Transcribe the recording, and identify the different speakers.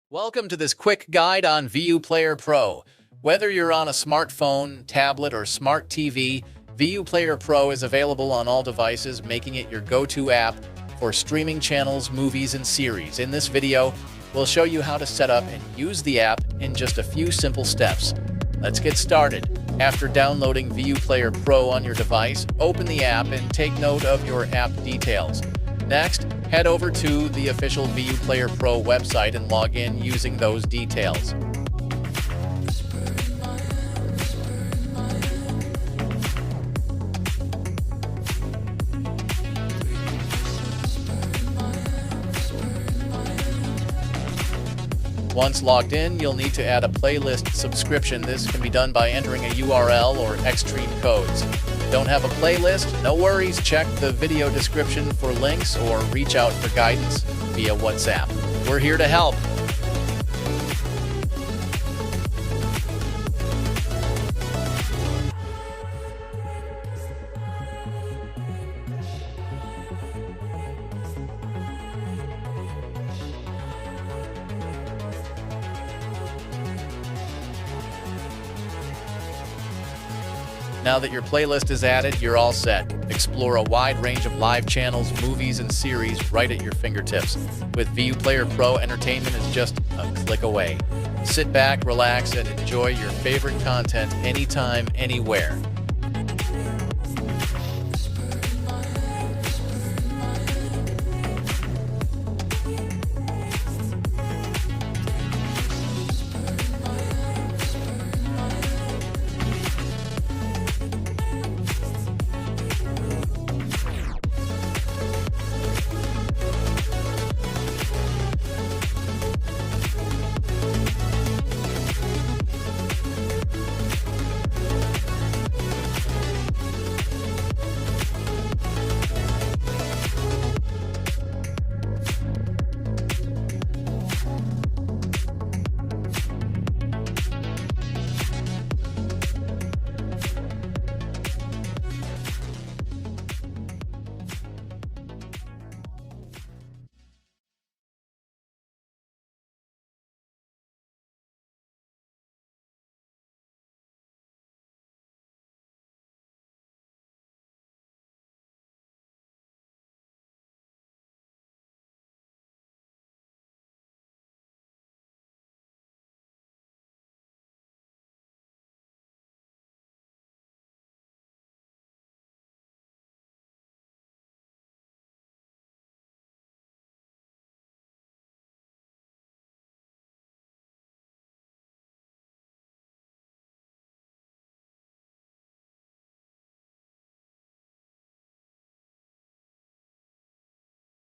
Speaker 1: Welcome to this quick guide on VU Player Pro. Whether you're on a smartphone, tablet, or smart TV, VU Player Pro is available on all devices, making it your go-to app for streaming channels, movies, and series. In this video, we'll show you how to set up and use the app in just a few simple steps. Let's get started. After downloading VU Player Pro on your device, open the app and take note of your app details. Next, head over to the official VU Player Pro website and log in using those details. Once logged in, you'll need to add a playlist subscription. This can be done by entering a URL or Extreme codes. Don't have a playlist? No worries, check the video description for links or reach out for guidance via WhatsApp. We're here to help. Now that your playlist is added, you're all set. Explore a wide range of live channels, movies, and series right at your fingertips. With VU Player Pro, entertainment is just a click away. Sit back, relax, and enjoy your favorite content anytime, anywhere.